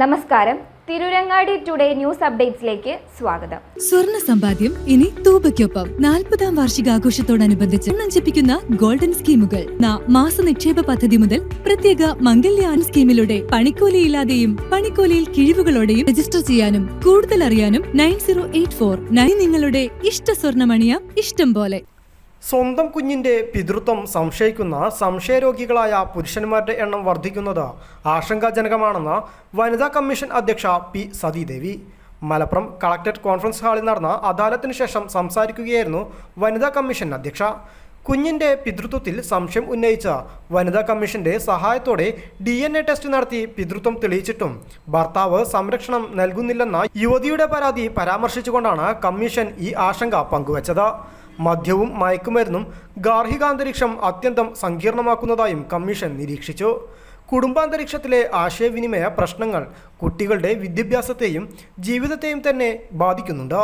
നമസ്കാരം. Tirurangadi today news അപ്ഡേറ്റ്സിലേക്ക് സ്വാഗതം. സ്വർണ്ണ സമ്പാദ്യം ഇനി തൂബയ്ക്കൊപ്പം 40ാം വാർഷികാഘോഷത്തോടനുബന്ധിച്ച് നഞ്ചിപ്പിക്കുന്ന ഗോൾഡൻ സ്കീമുകൾ. മാസ നിക്ഷേപ പദ്ധതി മുതൽ പ്രത്യേക മംഗല്യാൻ സ്കീമിലൂടെ പണിക്കൂലിയില്ലാതെയും പണിക്കൂലിയിൽ കിഴിവുകളോടെയും രജിസ്റ്റർ ചെയ്യാനും കൂടുതൽ അറിയാനും 9084 നിങ്ങളുടെ ഇഷ്ട സ്വർണ്ണമണിയാം ഇഷ്ടം പോലെ. സ്വന്തം കുഞ്ഞിൻ്റെ പിതൃത്വം സംശയിക്കുന്ന സംശയരോഗികളായ പുരുഷന്മാരുടെ എണ്ണം വർദ്ധിക്കുന്നത് ആശങ്കാജനകമാണെന്ന് വനിതാ കമ്മീഷൻ അധ്യക്ഷ P Sathidevi. Malappuram collectorate conference ഹാളിൽ നടന്ന അദാലത്തിന് ശേഷം സംസാരിക്കുകയായിരുന്നു വനിതാ കമ്മീഷൻ അധ്യക്ഷ. കുഞ്ഞിൻ്റെ പിതൃത്വത്തിൽ സംശയം ഉന്നയിച്ച വനിതാ കമ്മീഷന്റെ സഹായത്തോടെ DNA ടെസ്റ്റ് നടത്തി പിതൃത്വം തെളിയിച്ചിട്ടും ഭർത്താവ് സംരക്ഷണം നൽകുന്നില്ലെന്ന യുവതിയുടെ പരാതി പരാമർശിച്ചുകൊണ്ടാണ് കമ്മീഷൻ ഈ ആശങ്ക പങ്കുവച്ചത്. മദ്യവും മയക്കുമരുന്നും ഗാർഹികാന്തരീക്ഷം അത്യന്തം സങ്കീർണമാക്കുന്നതായും കമ്മീഷൻ നിരീക്ഷിച്ചു. കുടുംബാന്തരീക്ഷത്തിലെ ആശയവിനിമയ പ്രശ്നങ്ങൾ കുട്ടികളുടെ വിദ്യാഭ്യാസത്തെയും ജീവിതത്തെയും തന്നെ ബാധിക്കുന്നുണ്ട്.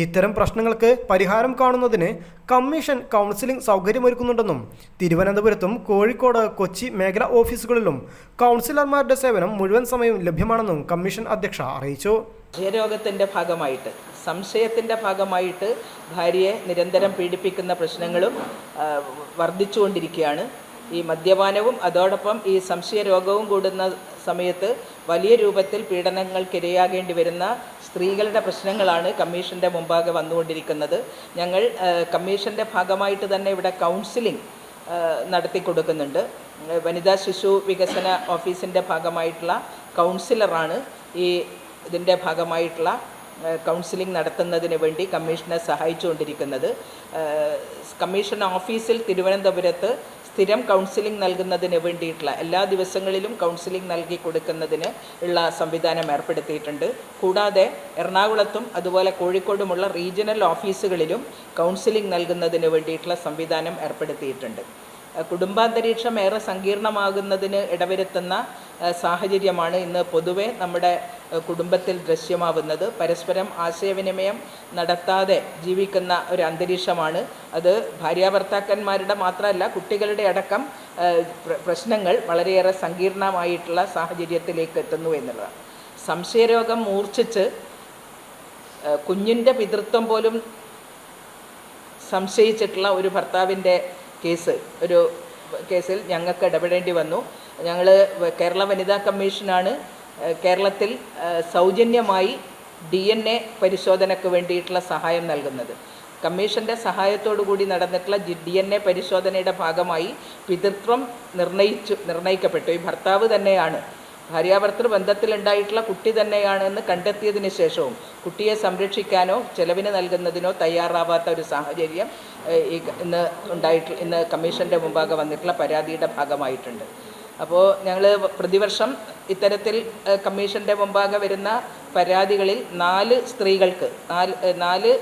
ഇത്തരം പ്രശ്നങ്ങൾക്ക് പരിഹാരം കാണുന്നതിന് കമ്മീഷൻ കൗൺസിലിംഗ് സൗകര്യമൊരുക്കുന്നുണ്ടെന്നും തിരുവനന്തപുരത്തും കോഴിക്കോട്, കൊച്ചി മേഖലാ ഓഫീസുകളിലും കൗൺസിലർമാരുടെ സേവനം മുഴുവൻ സമയവും ലഭ്യമാണെന്നും കമ്മീഷൻ അധ്യക്ഷ അറിയിച്ചു. ക്ഷയരോഗത്തിൻ്റെ ഭാഗമായിട്ട്, സംശയത്തിൻ്റെ ഭാഗമായിട്ട് ഭാര്യയെ നിരന്തരം പീഡിപ്പിക്കുന്ന പ്രശ്നങ്ങളും വർദ്ധിച്ചുകൊണ്ടിരിക്കുകയാണ്. ഈ മദ്യപാനവും അതോടൊപ്പം ഈ സംശയരോഗവും കൂടുന്ന സമയത്ത് വലിയ രൂപത്തിൽ പീഡനങ്ങൾക്കിരയാകേണ്ടി വരുന്ന സ്ത്രീകളുടെ പ്രശ്നങ്ങളാണ് കമ്മീഷൻ്റെ മുമ്പാകെ വന്നുകൊണ്ടിരിക്കുന്നത്. ഞങ്ങൾ കമ്മീഷൻ്റെ ഭാഗമായിട്ട് തന്നെ ഇവിടെ കൗൺസിലിംഗ് നടത്തി കൊടുക്കുന്നുണ്ട്. വനിതാ ശിശു വികസന ഓഫീസിൻ്റെ ഭാഗമായിട്ടുള്ള കൗൺസിലറാണ് ഇതിൻ്റെ ഭാഗമായിട്ടുള്ള കൗൺസിലിംഗ് നടത്തുന്നതിന് വേണ്ടി കമ്മീഷനെ സഹായിച്ചുകൊണ്ടിരിക്കുന്നത്. കമ്മീഷൻ ഓഫീസിൽ തിരുവനന്തപുരത്ത് സ്ഥിരം കൗൺസിലിംഗ് നൽകുന്നതിന് വേണ്ടിയിട്ടുള്ള എല്ലാ ദിവസങ്ങളിലും കൗൺസിലിംഗ് നൽകി കൊടുക്കുന്നതിന് ഉള്ള സംവിധാനം ഏർപ്പെടുത്തിയിട്ടുണ്ട്. കൂടാതെ എറണാകുളത്തും അതുപോലെ കോഴിക്കോടുമുള്ള റീജിയണൽ ഓഫീസുകളിലും കൗൺസിലിംഗ് നൽകുന്നതിന് വേണ്ടിയിട്ടുള്ള സംവിധാനം ഏർപ്പെടുത്തിയിട്ടുണ്ട്. കുടുംബാന്തരീക്ഷം ഏറെ സങ്കീർണമാകുന്നതിന് ഇടവരുത്തുന്ന സാഹചര്യമാണ് ഇന്ന് പൊതുവെ നമ്മുടെ കുടുംബത്തിൽ ദൃശ്യമാവുന്നത്. പരസ്പരം ആശയവിനിമയം നടത്താതെ ജീവിക്കുന്ന ഒരു അന്തരീക്ഷമാണ് അത്. ഭാര്യാഭർത്താക്കന്മാരുടെ മാത്രമല്ല, കുട്ടികളുടെ അടക്കം പ്രശ്നങ്ങൾ വളരെയേറെ സങ്കീർണമായിട്ടുള്ള സാഹചര്യത്തിലേക്ക് എത്തുന്നു എന്നുള്ളതാണ്. സംശയരോഗം മൂർച്ഛിച്ച് കുഞ്ഞിൻ്റെ പിതൃത്വം പോലും സംശയിച്ചിട്ടുള്ള ഒരു ഭർത്താവിൻ്റെ ഒരു കേസിൽ ഞങ്ങൾക്ക് ഇടപെടേണ്ടി വന്നു. ഞങ്ങൾ കേരള വനിതാ കമ്മീഷനാണ് കേരളത്തിൽ സൗജന്യമായി DNA പരിശോധനയ്ക്ക് വേണ്ടിയിട്ടുള്ള സഹായം നൽകുന്നത്. കമ്മീഷൻ്റെ സഹായത്തോടു കൂടി നടന്നിട്ടുള്ള DNA പരിശോധനയുടെ ഭാഗമായി പിതൃത്വം നിർണയിക്കപ്പെട്ടു. ഈ ഭർത്താവ് തന്നെയാണ്, ഭാര്യാഭർത്തൃ ബന്ധത്തിലുണ്ടായിട്ടുള്ള കുട്ടി തന്നെയാണെന്ന് കണ്ടെത്തിയതിന് ശേഷവും കുട്ടിയെ സംരക്ഷിക്കാനോ ചെലവിന് നൽകുന്നതിനോ തയ്യാറാവാത്ത ഒരു സാഹചര്യം ഇന്ന് കമ്മീഷൻ്റെ മുമ്പാകെ വന്നിട്ടുള്ള പരാതിയുടെ ഭാഗമായിട്ടുണ്ട്. അപ്പോൾ ഞങ്ങൾ പ്രതിവർഷം ഇത്തരത്തിൽ കമ്മീഷൻ്റെ മുമ്പാകെ വരുന്ന പരാതികളിൽ 4 സ്ത്രീകൾക്ക് 4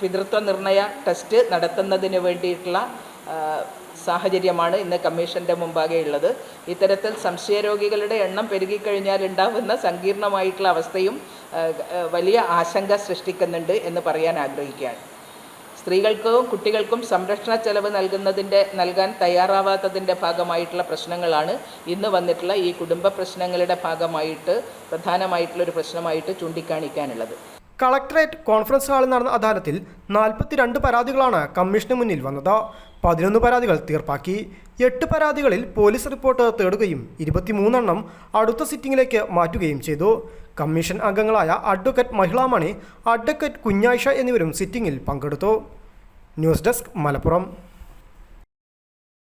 പിതൃത്വ നിർണയ ടെസ്റ്റ് നടത്തുന്നതിന് വേണ്ടിയിട്ടുള്ള സാഹചര്യമാണ് ഇന്ന് കമ്മീഷൻ്റെ മുമ്പാകെ ഉള്ളത്. ഇത്തരത്തിൽ സംശയരോഗികളുടെ എണ്ണം പെരുകിക്കഴിഞ്ഞാൽ ഉണ്ടാകുന്ന സങ്കീർണമായിട്ടുള്ള അവസ്ഥയും വലിയ ആശങ്ക സൃഷ്ടിക്കുന്നുണ്ട് എന്ന് പറയാൻ ആഗ്രഹിക്കുകയാണ്. സ്ത്രീകൾക്കും കുട്ടികൾക്കും സംരക്ഷണ ചെലവ് നൽകാൻ തയ്യാറാവാത്തതിൻ്റെ ഭാഗമായിട്ടുള്ള പ്രശ്നങ്ങളാണ് ഇന്ന് വന്നിട്ടുള്ള ഈ കുടുംബ പ്രശ്നങ്ങളുടെ ഭാഗമായിട്ട് പ്രധാനമായിട്ടുള്ളൊരു പ്രശ്നമായിട്ട് ചൂണ്ടിക്കാണിക്കാനുള്ളത്. കളക്ടറേറ്റ് കോൺഫറൻസ് ഹാളിൽ നടന്ന അദാലത്തിൽ 42 പരാതികളാണ് കമ്മീഷന് മുന്നിൽ വന്നത്. 11 പരാതികൾ തീർപ്പാക്കി. 8 പരാതികളിൽ പോലീസ് റിപ്പോർട്ട് തേടുകയും 23 അടുത്ത സിറ്റിംഗിലേക്ക് മാറ്റുകയും ചെയ്തു. കമ്മീഷൻ അംഗങ്ങളായ അഡ്വക്കേറ്റ് മഹിളാമണി, അഡ്വക്കേറ്റ് കുഞ്ഞായിഷ എന്നിവരും സിറ്റിംഗിൽ പങ്കെടുത്തു. News desk, Malappuram.